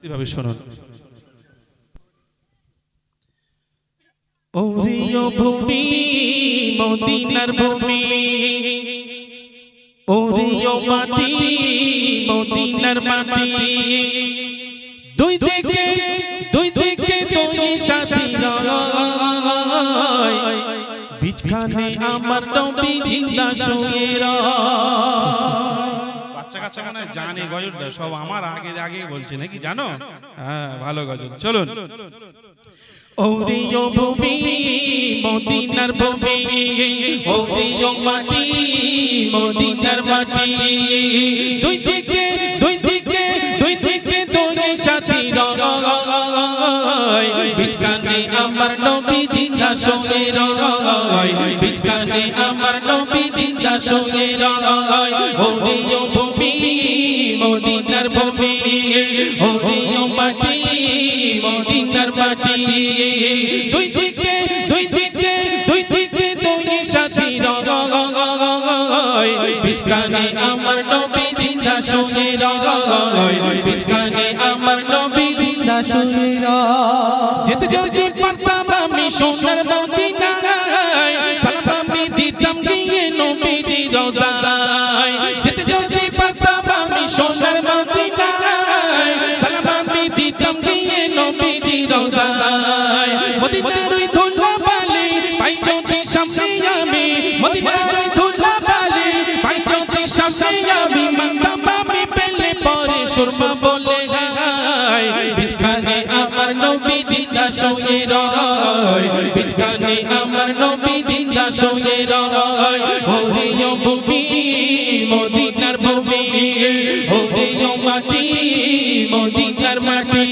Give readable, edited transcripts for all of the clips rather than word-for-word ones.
এভাবে শুনুন। ওরিও ভূমি মদিনার ভূমি, ওরিও মাটি মদিনার মাটি, দুই দিকে দুই সাথী রয়, বিছখানে আমার নবী জিন্দা শুয়ে রয়। বাচ্চা কাচ্চা মানে জানে গজলটা, সব আমার আগে আগে বলছে নাকি জানো? হ্যাঁ, ভালো গজল। চলুন। ওরিও ভূমি মদিনার ভূমি, ওরিও মাটি মদিনার মাটি, দুই দিকে দুই সাথী রয়, বিছখানে আমার নবী জিন্দা শুয়ে রয়, বিছখানে আমার নবী জিন্দা শুয়ে রয়। ওরিও ভূমি মদিনার ভূমি, ওরিও মাটি মদিনার মাটি, দুই দিকে দুই সাথী রয়, বিছখানে আমার নবী জিন্দা শুয়ে রয়, বিছখানে আমার নবী জিন্দা শুয়ে রয়। যেতে যদি পারতাম আমি সোনার মদিনায়, সালাম আমি দিতাম গিয়ে নবীজি রওজায়। যেতে যদি পারতাম আমি সোনার মদিনায়, সালাম আমি দিতাম গিয়ে নবীজি রওজায়। মদিনার ওই ধুলা বালি পাই যদি সামনে আমি, মদিনার ওই ধুলা বালি পাই যদি সামনে আমি, মানতাম আমি পেলে পরে সুরমা বলে গায়। বিছখানে আমার নবী জিন্দা শুয়ে রয়, বিছখানে আমার নবী জিন্দা শুয়ে রয়। ওরিও ভূমি মদিনার ভূমি, ওরিও মাটি মদিনার মাটি,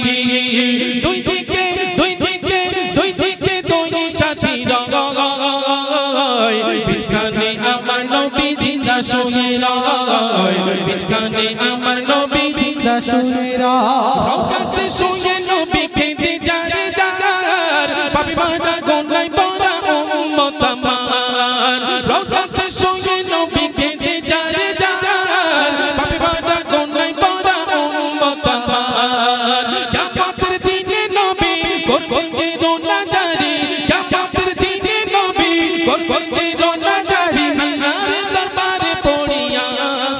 দুই দিকে দুই সাথী রয়, বিছখানে আমার নবী জিন্দা শুয়ে রয়, বিছখানে আমার নবী জিন্দা শুয়ে রয়। রওজাতে শুয়ে নবী কেঁদে যারে যার, পাপী বাঁধা গোনায় ভরা উম্মত আমার। রওজাতে শুয়ে নবী কেঁদে যারে যার, পাপী বাঁধা গোনায় ভরা উম্মত আমার। কিয়ামতের দিনে নবী করবেন যে রোনা জারি, কিয়ামতের দিনে নবী করবেন যে রোনা জারি, আল্লাহর দরবারে পড়িয়া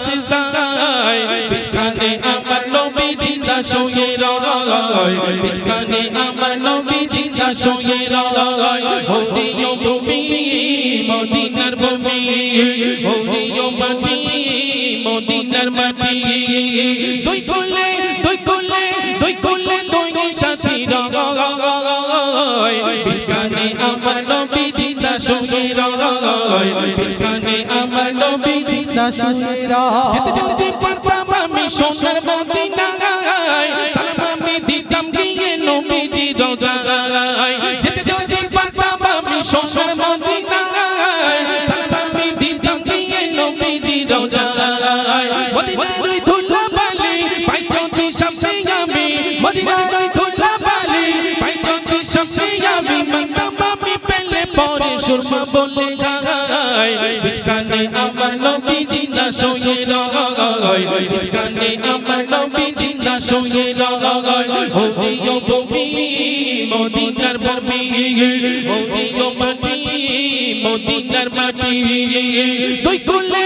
সিজদায়। বিছখানে আমার নবী জিন্দা শুয়ে রয়, বিছখানে আমার নবী জিন্দা শুয়ে রয়। ওরিও ভূমি মদিনার ভূমি, ওরিও মাটি মদিনার মাটি, দুই কোলে দুই সাথী রয়, বিছখানে আমার নবী জিন্দা শুয়ে রয়, বিছখানে আমার নবী জিন্দা শুয়ে রয়। যেতে যদি পারতাম আমি সোনার মদিনায়, সালাম আমি দিতাম গিয়ে নবীজি রওজায়। যেতে যদি পারতাম আমি সোনার মদিনায়, সালাম আমি দিতাম গিয়ে নবীজি রওজায়। মদিনার ওই ধুলা বালি পাই যদি সামনে আমি, মদিনার ওই ধুলা বালি পাই যদি সামনে আমি, মানতাম আমি পেলে পরে সুরমা বলে গায়। বিছখানে আমার নবী জিন্দা শুয়ে রয়, বিছখানে আমার নবী জিন্দা শুয়ে রয়। ওরিও ভূমি মদিনার ভূমি, ওরিও মাটি মদিনার মাটি, দুই কোলে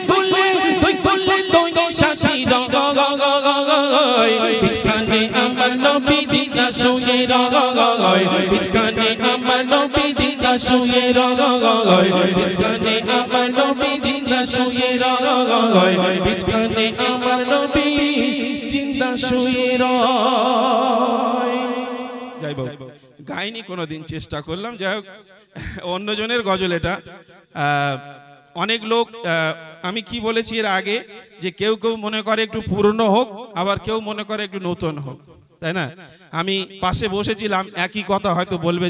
দুই সাথী রয়, বিছখানে আমার নবী জিন্দা শুয়ে রয়, বিছখানে আমার নবী জিন্দা শুয়ে রয়, বিছখানে আমার নবী জিন্দা শুয়ে রয়, বিছখানে আমার নবী জিন্দা শুয়ে রয়। যাই হোক, গাইনি কোনোদিন, চেষ্টা করলাম। যাই হোক, অন্যজনের গজল এটা। অনেক লোক, আমি কি বলেছি এর আগে, যে কেউ মনে করে একটু পুরনো হোক, আবার কেউ মনে করে একটু নতুন হোক, তাই না? আমি পাশে বসেছিলাম, একই কথা হয়তো বলবে।